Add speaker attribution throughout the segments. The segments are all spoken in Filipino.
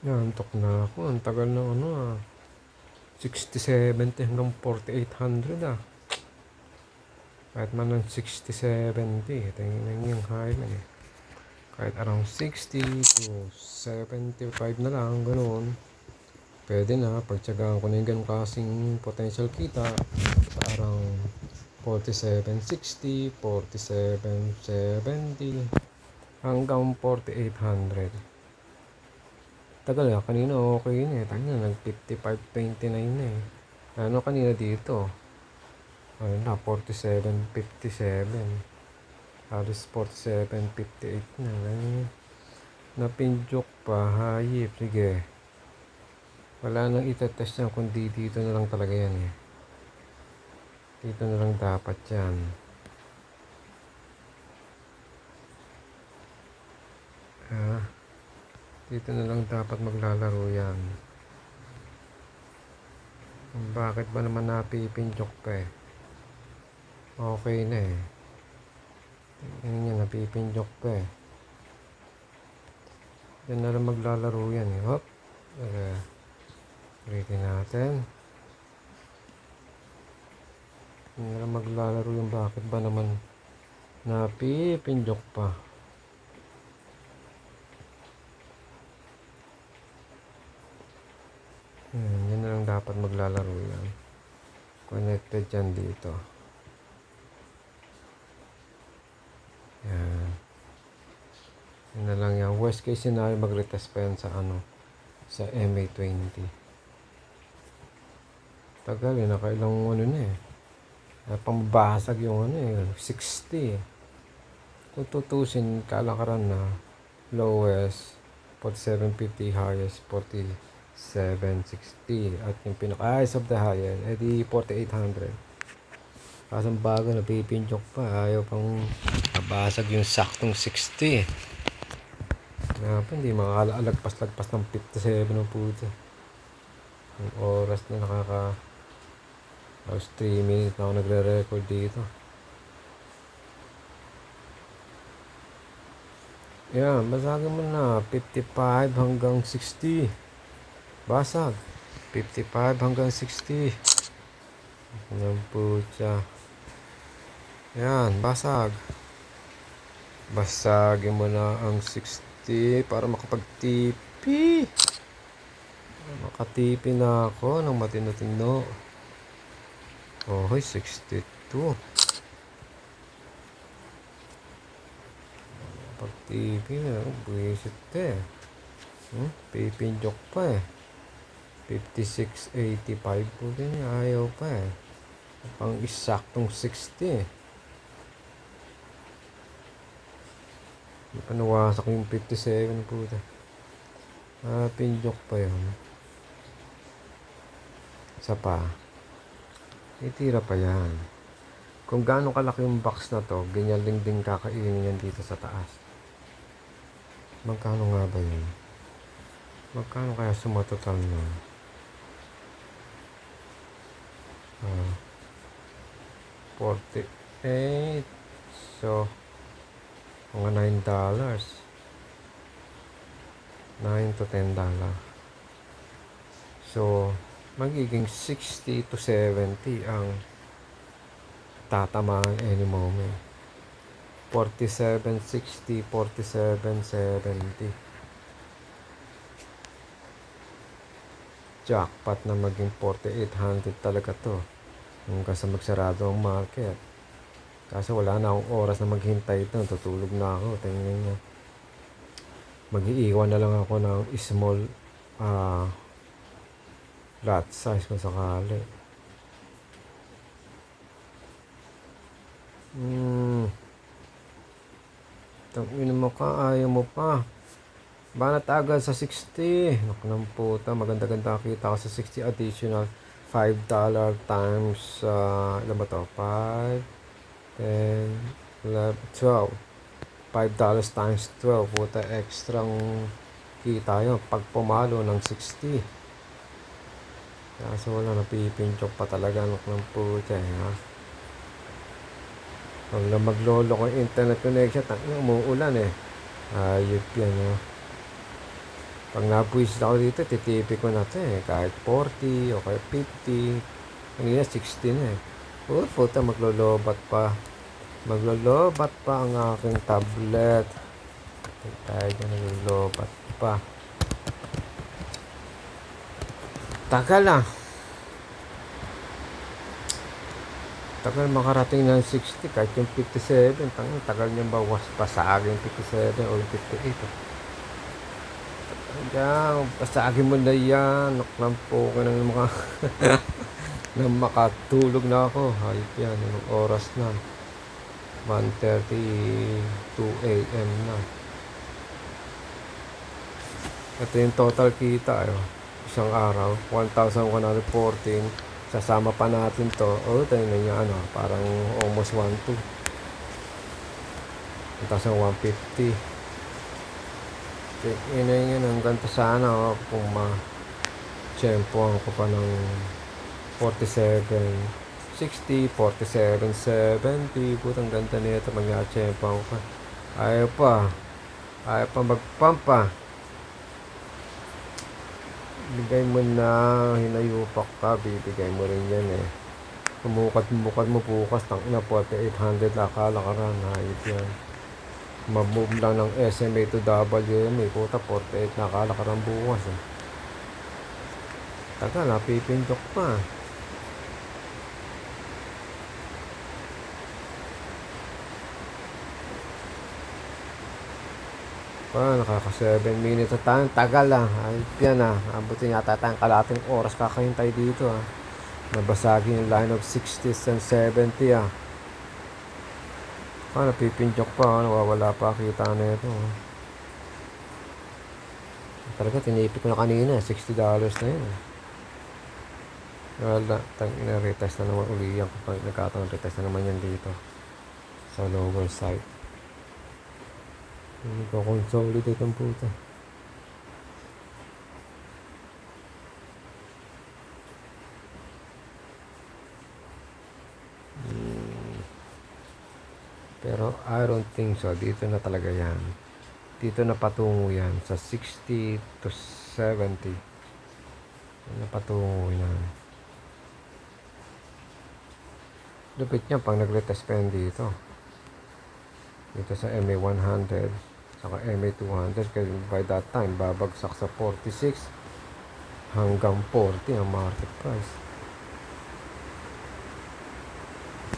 Speaker 1: Naantok na ako. Ang tagal ng 60-70 hanggang 4800 ah. Kahit man ng 60-70. Tingnan yung high na eh. Kahit around 60 to 75 na lang, ganoon. Pwede na. Pagtsagaan ko na yung ganun kasing potential kita. Parang 4760, 4770, hanggang 4800. Tagal ah, kanina okay na eh. Kanina nag 55.29 na eh. Ano kanina dito? Ayun na, 47.57. Halos 47.58 na. Ganyan. Napinjok pa, hayip. Sige. Wala nang itetest yan, kundi dito na lang talaga yan eh. Dito na lang dapat yan. Ah, dito na lang dapat maglalaro yan. Bakit ba naman napipinjok pa eh? Okay na eh. Tingnan nyo, napipinjok pa eh. Yan na lang maglalaro yan eh. Hop. Ulitin natin. Yan na lang maglalaro yung bakit ba naman napipinjok pa. Yan na lang dapat maglalaro yan. Connected yan dito. Yan. Yan na lang yan. Worst case scenario, mag-retest pa yan sa sa MA20. Tagal eh. Nakailang na eh. Pambasag yung 60. Kung tutusin, kalakaran na lowest 4750, highest 4760, at yung pinaka-highest of the highest edi 4800. Kasang bago, napipinjok pa, ayaw pang mabasag yung saktong 60. Hindi makakalagpas-lagpas ng 57 ng puto. Yung oras na halos 3 minutes na ako nagre-record dito. Yan, basagin mo na 55 hanggang 60. Basag 55 hanggang 60. Yan po siya. Yan, basag. Basagin mo na ang 60 para makapag-TP. Makatipi na ako ng matino-tino. Hoy, 62. Pag-TP na, buwisit ka eh. Pipinjok pa eh. 56.85 po din, ayaw pa eh. Pang isaktong 60 eh. Nawasak yung 57 po. Pinjok pa yun. Isa pa. Itira pa yan. Kung gaano kalaki yung box na to, ganyan din kakainin yan dito sa taas. Magkano nga ba yun? Magkano kaya sumatotal na? 48. So, mga $9. $9 to $10. So, magiging 60 to 70 ang tatamaan any moment. 47.60, 47.70. Jackpot na maging 4,800 talaga to hanggang sa magsarado ang market. Kasi wala na akong oras na maghintay ito. Tutulog na ako. Tingnan nyo. Mag-iiwan na lang ako ng small lot size kung sakali. Tangin mo ka. Ayaw mo pa. Banat agad sa 60. Naku ng puta. Maganda-ganda kita ko sa 60 additional. $5 times ilan ba to? 5, 10, 11, 12. $5 times 12. Puta, extrang kita yun pag pumalo ng 60. Kaso wala, napipinchok pa talaga ng puta ha. Pag na maglolo ko internet connection, umuulan eh. Ayop yan ha. Pag nabuwisit ako dito, titipi ko na to eh. Kahit 40 o kaya 50. Kanina 60 na eh. Puta, maglolobat pa. Maglolobat pa ang aking tablet. Tayo na naglolobat pa. Tagal ah. Tagal makarating ng 60 kahit yung 57. Tagal niyang bawas pa sa akin 57 o 58. Hanggang pasagin mo na yan. Naklampo ko ng mga nang makatulog na ako. Hayop yan. Anong oras na? 1:32 a.m. na. Ito yung total kita. Isang araw. 1,114. Sasama pa natin to. Tingnan nyo parang almost 1,2. 1,150. Inayin yun. Hanggang to sana kung ma-tsempohan ko pa ng 47.60, 47.70. Putang ganda nito. Mag-tsempohan ko pa. Ayaw pa mag-pump pa. Bigay mo na, hinayupak ka, bibigay mo rin yan eh. Kumukad mo bukas, tangina 4,800 akala ka rin, hayop yan. Move lang ng SMA to WMA, puta 48 na akala ka rin bukas eh. Taga, napipindok pa. Nakaka 7 minutes na tayo. Tagal ayop yan abutin yata tayong kalating oras kakahintay dito nabasagin yung line of 60s and 70 napipinjok pa nawawala pa kita na ito talaga tinipid ko na kanina $60 na yun wala retest na naman uli yan kapag nagkataon retest na naman yan dito sa lower side. Hindi ko consolidate ang puta. Pero I don't think so. Dito na talaga yan. Dito na patungo yan. Sa 60 to 70. Na patungo yan. Lupit niya pag nag-retest pa yan dito. Dito sa MA100 saka MA200 kasi by that time babagsak sa 46 hanggang 40 ang market price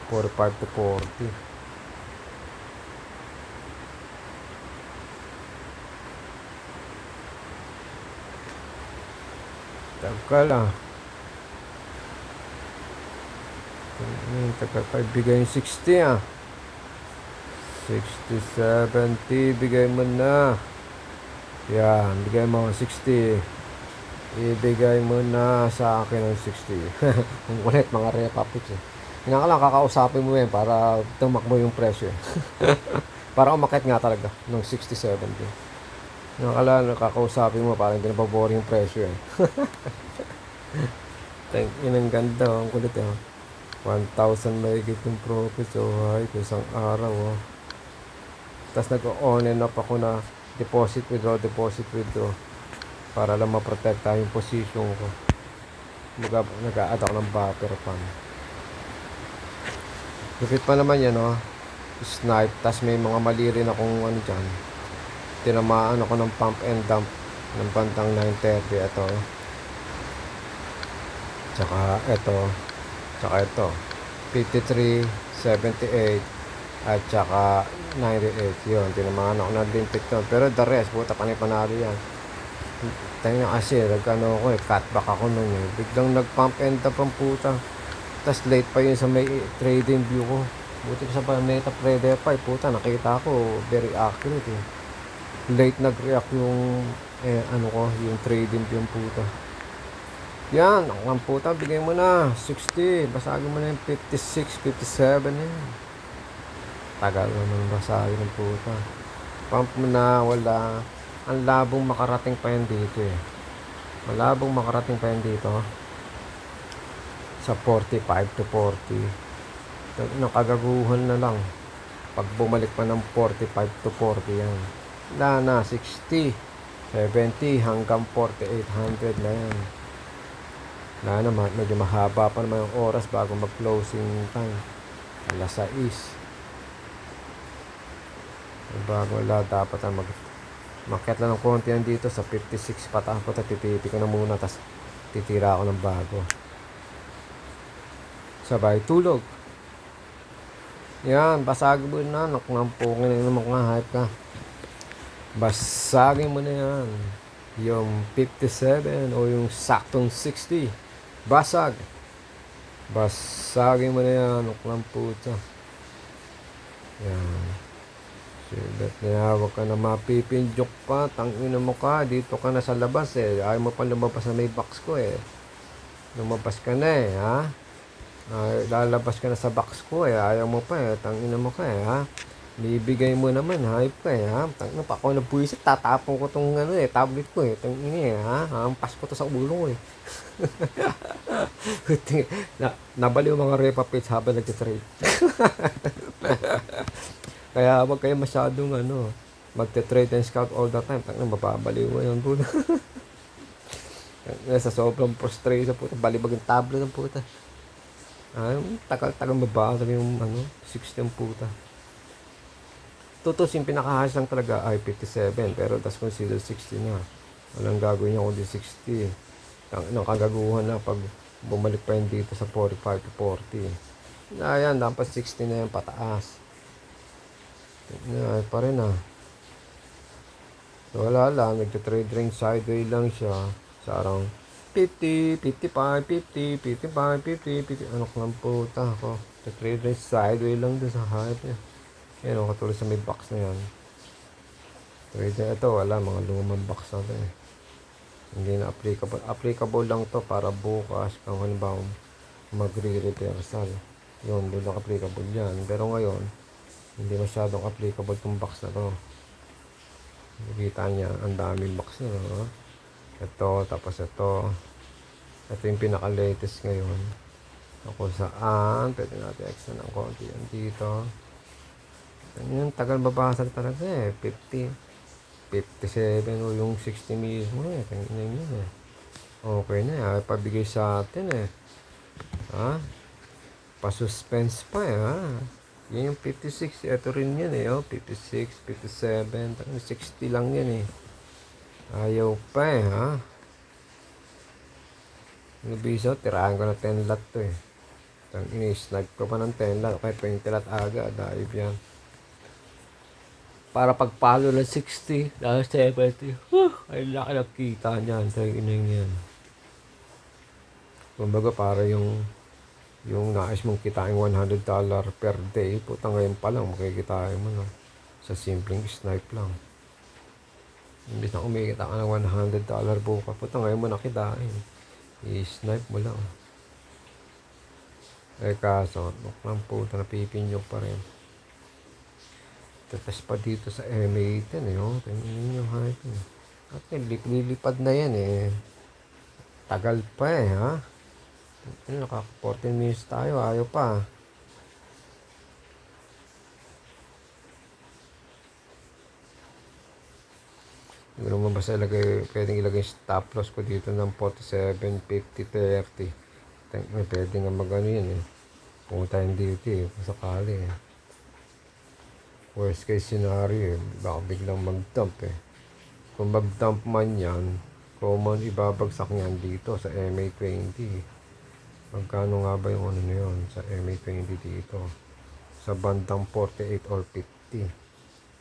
Speaker 1: 45 to 40 tagal tagal pa ibigay yung 60 60, 70, bigay mo na. Yan, bigay mo 60. Ibigay mo na sa akin ng 60. Ang kulit, mga repapics Hinaka lang, kakausapin mo yan para tumakbo yung presyo para umakit nga talaga ng 60, 70. Hinaka lang, kakausapin mo para hindi na paboring yung presyo Yun ang ganda, ang kulit 1,000 may yung profit. So, isang araw Tapos nag-on and off ako na deposit withdraw para lang maprotekta yung position ko. Nag-a-add ako ng buffer fund. Lupit pa naman yan snipe. Tapos may mga mali rin akong dyan. Tinamaan ako ng pump and dump ng bandang 9:30. Tsaka ito 53.78 at saka 98 yun, tinamaan ako ng limpit doon. Pero the rest, puta panay-panalo yan. Tayo na kasi, cutback ako nun biglang nag-pump and up ang puta. Tas late pa yun sa may trading view ko. Buti ko sa MetaTrader 5, puta, nakita ko, very accurate Late nag-react yung, yung trading view yung puta. Yan, ang puta, bigay mo na, 60, basagin mo na yung 56, 57 Tagal naman basagin ng puta. Pump mo na, wala. Ang labong makarating pa yan dito Malabong makarating pa yan dito. Sa 45 to 40. Nakagaguhan na lang. Pag bumalik pa ng 45 to 40 yan. Wala na, 60. 70 hanggang 4,800 na yan. Na naman, medyo mahaba pa naman yung oras bago mag-closing time. Alas 6. Bago wala, dapat makiat lang ng konti yan dito sa 56 pataas ko. Titipi ko na muna, tas titira ako ng bago. Sabay tulog. Yan, basagin mo na. Nakulampungin na yung mga hype ka. Basagin mo na yan. Yung 57 o yung saktong 60. Basag. Basagin mo na yan. Nakulamputsa. Yan. Silat na, huwag ka na mapipinjok pa. Tangina mo ka. Dito ka na sa labas eh. Ayaw mo pa lumabas na may box ko eh. Lumabas ka na eh, ha? Lalabas ka na sa box ko eh. Ayaw mo pa eh. Tangina mo ka eh, ha? Bibigay mo naman, hype ka eh, ha? Tangina pa ako na buwisit. Tatapon ko tong ano eh, tablet ko eh. Tangina eh, ha? Hampas ko to sa ulo ko eh. Nabaliw mga repa page habang nag-trade. Kaya wag kayo masyadong magte-trade and scout all the time. Tangina, mababaliw mo yun, puta. Sa sobrang frustration, puta. Balibag yung tablet ng puta. Tagal-tagal mabasa yung 60 ng puta. Tutos yung pinaka-hash lang talaga ay 57. Pero that's consider 60 na. Walang gagawin niya kundi 60. Ang kagaguhan na pag bumalik pa yun dito sa 45 to 40. Ayan, dapat 60 na yan pataas. Ay, pa rin So, wala lang. Nagka-trade range sideway lang siya. Sa around 50, 55, 50, 55, 50, 50. Ano lang puta ako. Nagka-trade range sideway lang dun sa hype niya. Yan o, katulad sa may box na yan. Trade ito, wala. Mga lumang box na ito eh. Hindi na applicable. Applicable lang to para bukas. Kung halimbawa magre-reversal. Yun, doon lang applicable yan. Pero ngayon, hindi masyadong applicable itong box na to. Nakita niya, ang daming box na, no? Ito, tapos ito. Ito yung pinaka-latest ngayon. Ako saan, pwede natin extra ng konti yan dito. Yan, tagal babasag talaga eh. 50, 57 o yung 60 mismo eh. Tingnan yun eh. Okay na eh. Pabigay sa atin eh. Ha? Pa-suspense pa eh, ha? Yan yung 56. Ito rin yan eh, oh. 56, 57. 60 lang yan eh. Ayaw pa eh, ha? Nubiso, tirahan ko na 10 lot to eh. Ini-snag ko pa ng 10 lot. Okay, 20 lot aga. Dive yan. Para pagpalo ng 60, dahil 70. Ay laki nakita niyan. Tingnan yan. Kumbaga para yung nais mong kitain $100 per day, puta ngayon pa lang makikitain mo no? Sa simpleng snipe lang. Imbis na kumikita ka ng $100 bukas, puta ngayon mo nakitain. I-snipe mo lang. Eh kaso, nuklang puta, napipinyok pa rin. Tatas pa dito sa MA10 eh, oh. Tingnan yung hype eh. At lilipad na yan eh. Tagal pa eh, ha? Naka 14 minutes tayo, ayaw pa. Hindi ko naman basta pwedeng ilagay stop loss ko dito ng 47, 50, 30. Pwede nga mag-ano yun eh. Pumunta yung dito eh, sakali eh. Worst case scenario eh, baka biglang mag-dump eh. Kung mag-dump man yan, common ibabagsak niyan dito sa MA20. Magkano nga ba yung ano na yun sa MA20 dito? Sa bandang 48 or 50.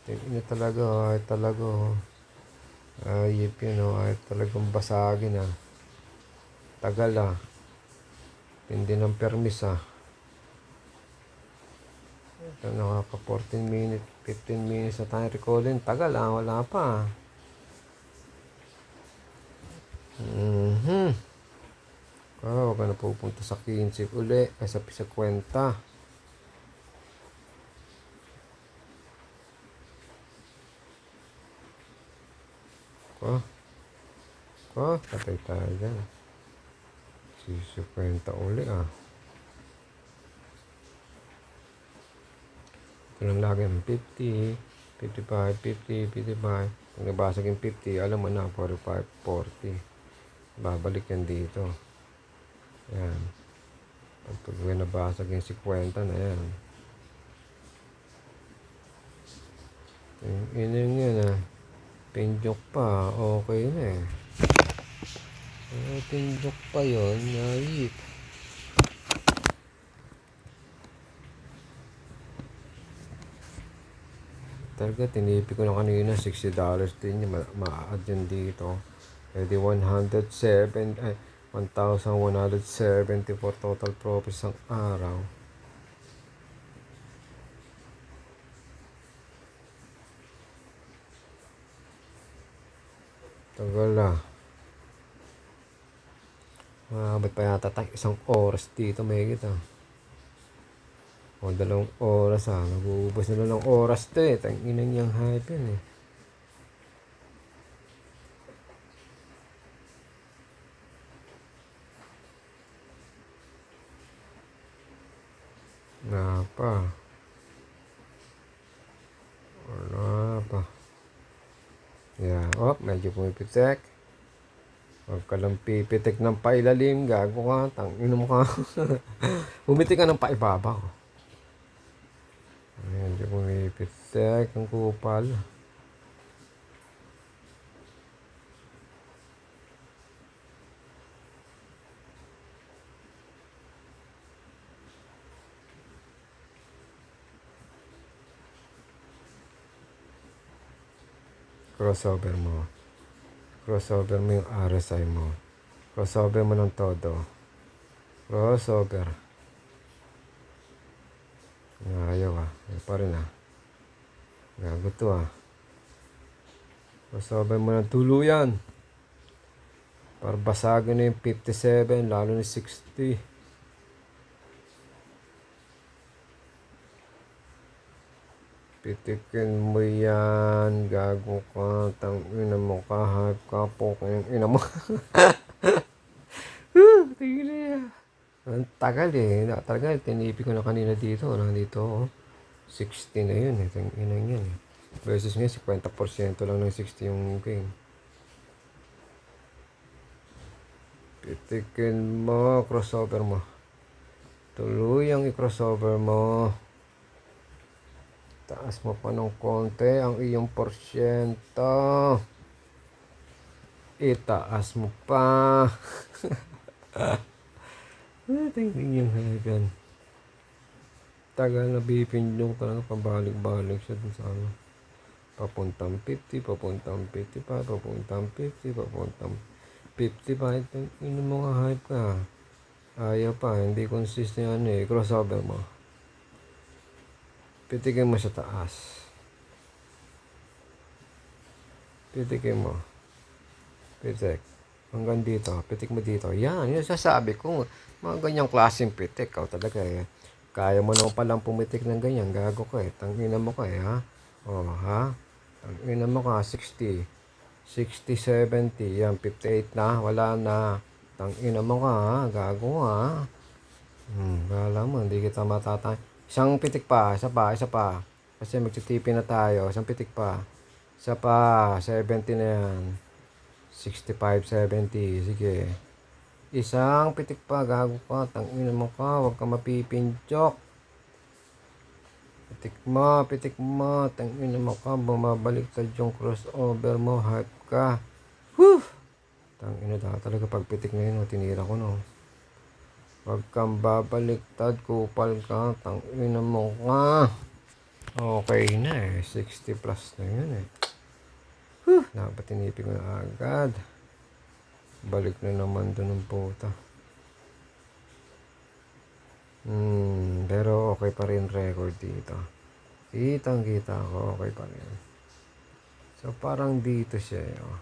Speaker 1: Tingin talaga, ay talaga. Ayip yun, ay talagang basagin ah. Tagal ah. Hindi ng permis ah. Ito nakaka 14 minutes, 15 minutes na tayo recording. Tagal ah, wala pa. Huwag ka na pupunta sa 15 uli ay sa 50. Patay tayo dyan. 50 uli ah. Ito lang lagi ng 50. 55, 50, 55. Pag nabasag yung 50, alam mo na, 45, 40. Babalik yan dito. Yan. Pag nabasag yung 50 na yan. Yun yan ah. Pinjok pa, okay na eh. Pinjok pa yun, nait. Talaga, tinipi ko na kanina, $60 din yung ma-add yun dito. Pwede 1,174 total profits ang araw. Tagal ah. Ba't pa yata tayo 1 oras dito may kita. O 2 oras ah. Nag-uubos na lang ng oras to eh. Tanginan niyang hype yan eh. Wala pa. Wala pa. Yeah. Oh, medyo pumipitek. Huwag ka lang pipitik ng pailalim. Gago ka. Tanginan mo ka. Pumitik ka ng paibabaw. Medyo pumipitek ang kupal. Crossover mo. Crossover mo yung RSI mo. Crossover mo ng todo. Crossover. Ayaw ah. Ayaw pa rin ah. Gago to ah. Crossover mo ng tuluyan. Para basagin na yung 57, lalo na 60. Pitikin mo yan, gago ka, tangina mo ka, hype ka po, kayong ina mo. Tingin na yan. Ang tagal eh, tagal, tinipi ko na kanina dito, nandito oh. 60 na yun eh, tangina yan eh. Versus nga, 50% lang ng 60 yung gain. Pitikin mo, crossover mo. Tuluyang i-crossover mo. Taas mo pa ng konti ang iyong porsyento. Itaas mo pa. Tingnan yung hagan. Tagal na bipindong talaga, pabalik-balik siya dun sa ano. Papuntang 50, papuntang 55, papuntang 50, papuntang 55. Ino mo nga hype ka. Ayaw pa, hindi consistent ano eh. Crossover mo. Pitikin mo sa taas. Pitikin mo. Pitik. Hanggang dito. Pitik mo dito. Yan. Yung sasabi ko. Mga ganyang klaseng pitik. Ikaw talaga eh. Kaya mo naman palang pumitik ng ganyan. Gago ka eh. Tangina mo ka eh ha. O ha. Tangina mo ka. 60. 60, 70. Yan. 58 na. Wala na. Tangina mo ka ha. Gago ha. Wala mo. Hindi kita matatay. Isang pitik pa, isa pa. Kasi magtitipi na tayo. Isang pitik pa. Isa pa, 70 na yan. 65, 70. Sige. Isang pitik pa, gago ka. Tangina mo ka, huwag ka mapipinjok. Pitik mo. Tangina mo ka, bumabaliktad yung crossover mo. Hype ka. Whew! Tangina talaga pag pitik na yun, tinira ko no. Huwag kang babaliktad, kupal ka, tangina mo ka. Okay na eh, 60 plus na yun eh. Dapat tinipin ko na agad. Balik na naman doon ng puta. Pero okay pa rin record dito. Kitang-kita ko, okay pa rin. So parang dito siya eh. Oh.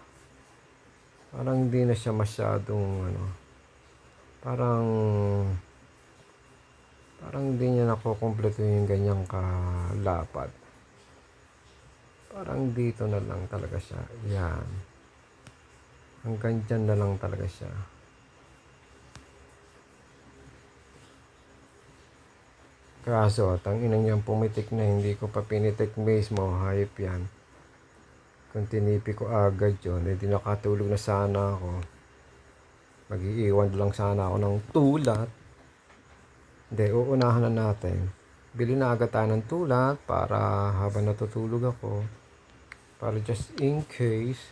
Speaker 1: Parang di na siya masyadong ano. Parang di niya nakukumpleto yung ganyang kalapad. Parang dito na lang talaga siya. Yan. Hanggang dyan na lang talaga siya. Kaso, tanginang yan pumitik na, hindi ko pa pinitik mismo, hayop yan. Kung tinipi ko agad yun, hindi nakatulog na sana ako. Mag-iiwan lang sana ako ng tulat. Hindi, uunahan na natin. Bili na agad tayo ng tulat para habang natutulog ako. Para just in case,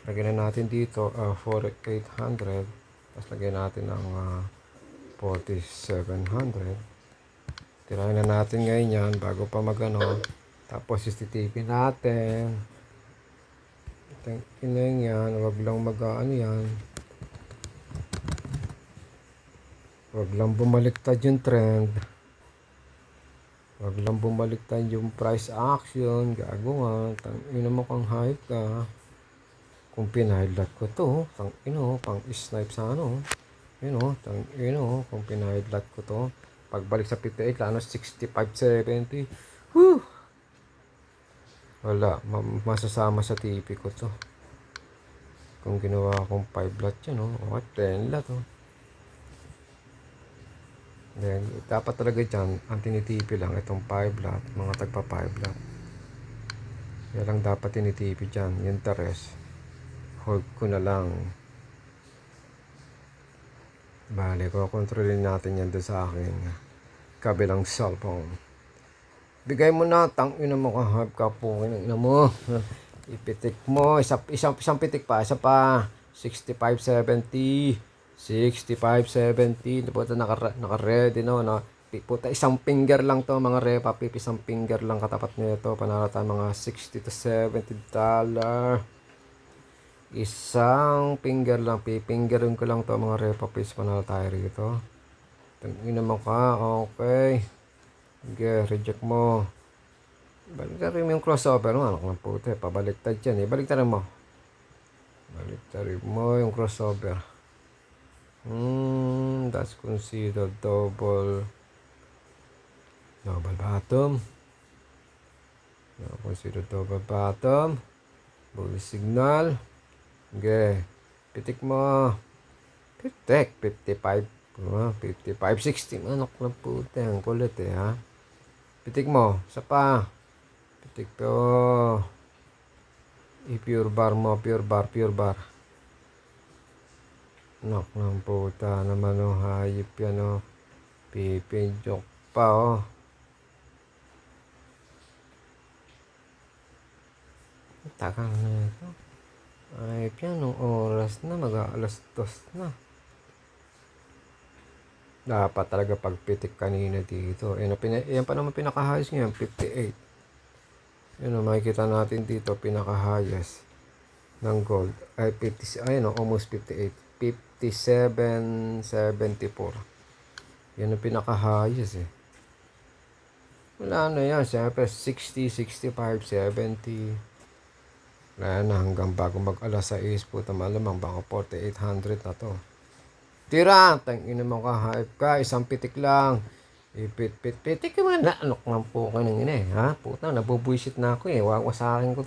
Speaker 1: lagyan na natin dito 4,800. Tapos lagyan natin ng 4,700. Tirahin na natin ngayon yan bago pa magano. Tapos istitipin natin. Tingnan yan. Huwag lang mag-ano yan. Huwag lang bumaliktad yung trend. Huwag lang bumaliktad yung price action. Gago nga. Tangina mo kang hype ka. Kung pinahighlight ko to. Tangina pang snipe sa ano. Tangina kung pinahighlight ko to. Pagbalik sa 58, lalo 65-70. Woo! Wala, masasama sa TV ko to. Kung ginawa akong 5 lot yan, o 10 lot, Then, dapat talaga dyan, ang tinitipi lang, itong 5 lot, mga tagpa 5 lot. Yan lang dapat tinitipi dyan, yung teres. Hold ko na lang. Bale, kontrolin natin yan doon sa aking kabilang cellphone. Bigay mo na, tangina mo ka, hype ka po, ina mo. Ipitik mo, isang pitik pa, isa pa. 65-70, 65-70. Puta, naka-ready no. Puta, isang finger lang to mga repa, isang finger lang katapat nito. Panalo tayo mga $60-70. Isang finger lang, pipingerin ko lang to mga repa, please. Panalo tayo rito. Tangina mo ka, okay. Okay, reject mo. Baliktarin mo yung crossover mo. Anak ng puti, pabaliktad yan baliktarin mo. Baliktarin mo yung crossover. That's considered double bottom. Considered double bottom. Bullish signal. Okay. Pitik mo. Pitik. 55. 55-60. Anak ng puti. Ang kulit ha. Pitik mo. Isa pa. Pitik po. I-pure bar mo. Pure bar. Anak ng puta naman hayop yan Pipinjok pa Takang na ito. Hayop yan. Nung oras na. Mag-aalas 2 na. Dapat talaga pagpitik kanina dito. Yan pa naman pinaka-highest ngayon, 58. Yun makikita natin dito, pinaka-highest ng gold. Ay, 50, almost 58. 57.74. Yan ang pinaka-highest Wala na yan. Siyempre, 60, 65, 70. Wala na hanggang bago mag-alas 6. Puta malamang, baka 4,800 na to. Tira, tangina mo ka, hype ka, isang pitik lang. Pitik ka man, anok ng puka ng ha? Puta, nabubuisit na ako Wawa sa akin ko.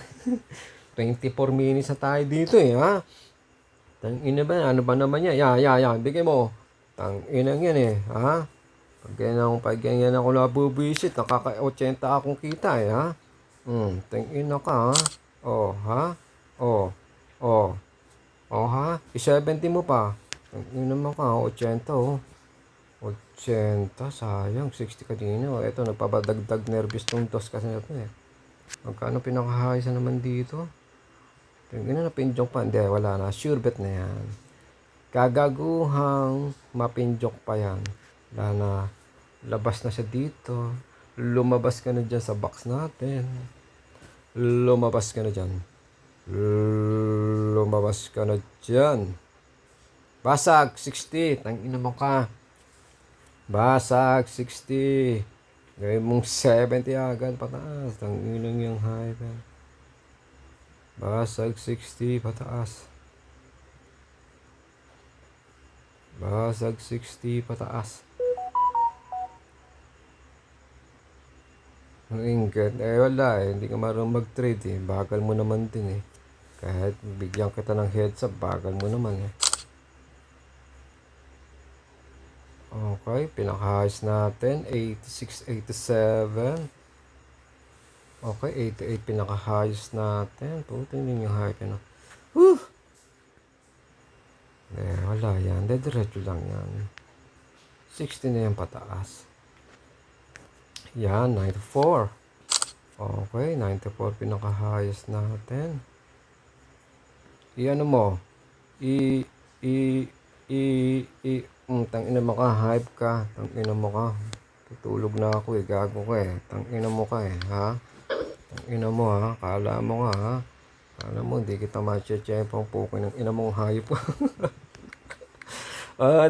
Speaker 1: 24 minutes na tayo dito ha? Tangina ba, ano ba naman yan? Yan, bigay mo. Tangina yan ha? Pag ganyan ako nabubuisit, nakaka-80 akong kita ha? Tangina ka ha? Ha? Ha? I-70 mo pa. Yun naman ka, 80 80, sayang, 60 kanina. Ito, nagpabadagdag nervous tong dos kasi ito Magkano pinakahaysa naman dito? Tingnan na pinjok pa. Hindi, wala na. Sure bet na yan. Kagaguhang mapinjok pa yan. Wala na. Labas na siya dito. Lumabas ka na dyan sa box natin. Lumabas ka na dyan. Basag, 60. Tangina mo ka. Basag, 60. Gawin mong 70 agad, pataas. Tanginang yung hype. Basag, 60, pataas. Basag, 60, pataas. Ang ingat. Wala hindi ka marunong mag-trade Bagal mo naman din Kahit bigyan kita ng heads up, bagal mo naman Okay, pinaka-highs natin, 86, 87. Okay, 88 pinaka-highs natin. Puto yun yung high na. Whew! Wala yan. Diretso lang yan. 60 na yan pataas. Yan, 94. Okay, 94 pinaka-highs natin. I-ano mo? I tangina mo ka, hype ka. Tangina mo ka. Tutulog na ako eh, gago ka eh. Tangina mo ka eh, ha? Tangina mo ha, kala mo nga ha. Kala mo, hindi kita ma-cheche pang puko ng ina mong hayop.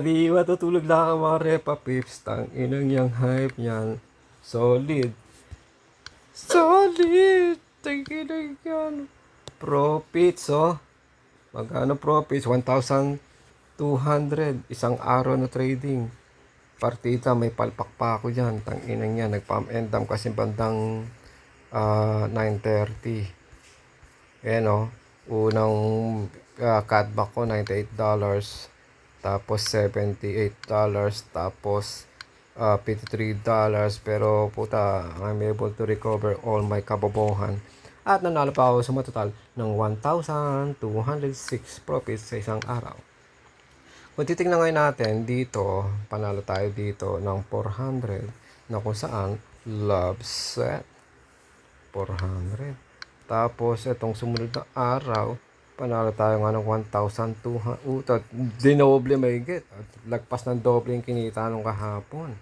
Speaker 1: Di matutulog na ka mga repa pips. Tanginang yung hype niyan. Solid. Solid! Tanginang yan. Profits oh. Magkano profits? 1,200. Isang araw na trading. Partita, may palpak pa ako dyan. Tanginang yan. Nag-pump and dump kasi bandang 9:30. Ayan o. Unang cutback ko, $98. Tapos $78. Tapos $53. Pero puta, I'm able to recover all my kabobohan. At nanalo pa ako sa matotal ng 1,206 profits sa isang araw. Kung titignan ngayon natin dito, panalo tayo dito ng 400 na kung saan love set 400. Tapos itong sumunod na araw, panalo tayo nga ng 1,200. Dinoble may get. Lagpas ng doble yung kinita nung kahapon.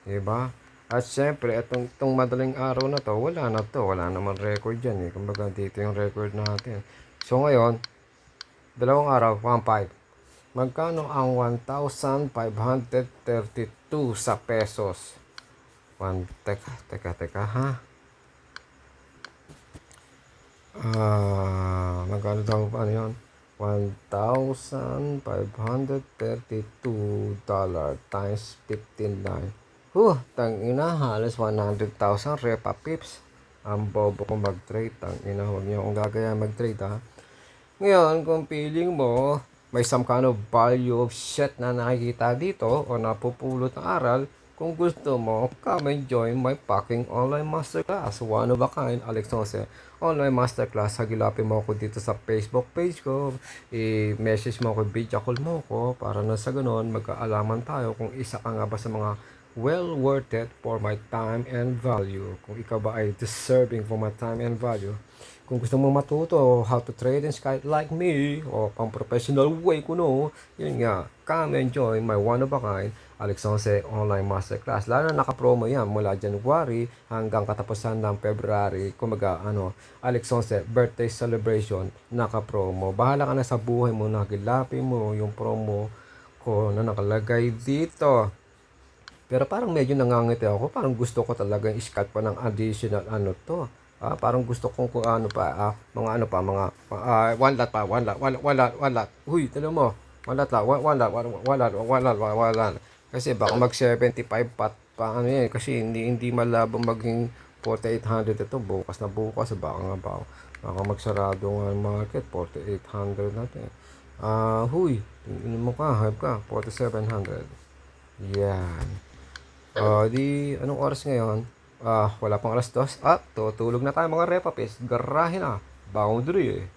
Speaker 1: Diba? At syempre, itong madaling araw na to, wala na to. Wala naman record dyan eh. Kumbaga dito yung record natin. So ngayon, dalawang araw, 1,500. Magkano ang 1,532 sa pesos? Teka ha? Magkano daw, ano yun? $1,532 times 15.9. Tangina, halos 100,000 repa pips. Ang bobo ko mag-trade. Tangina, huwag niyo akong gagaya mag-trade ha. Ngayon, kung feeling mo, may some kind of value of shit na nakikita dito o napupulot ng aral, kung gusto mo, come and join my fucking online masterclass. One of a kind, Alex Jose. Online masterclass, hagilapin mo ako dito sa Facebook page ko. I-message mo ako, video call mo ako para na sa ganun, magkaalaman tayo kung isa ka nga ba sa mga well worth it for my time and value. Kung ikaw ba ay deserving for my time and value. Kung gusto mo matuto how to trade in sky like me o pang professional way ko no, yun nga, come and join my one of a kind Alex Jose online masterclass. Lalo na naka-promo yan mula January hanggang katapusan ng February. Kumaga Alex Jose birthday celebration, naka-promo. Bahala ka na sa buhay mo, nakilapin mo yung promo ko na nakalagay dito. Pero parang medyo nangangiti ako. Parang gusto ko talaga i-scat pa ng additional to. Parang gusto kong kung ano pa, mga one lot. Huy, talo mo. One lot. Kasi baka mag 75 pa ano yan. Kasi hindi malabang maging 4,800 ito. Bukas na bukas. Baka magsarado nga ang market. 4,800 natin. Huy, tingin mo ka, hype ka. 4,700. Yan. Anong oras ngayon? Wala pang alas 2. Tutulog na tayo mga repapis. Garahe na. Boundary eh.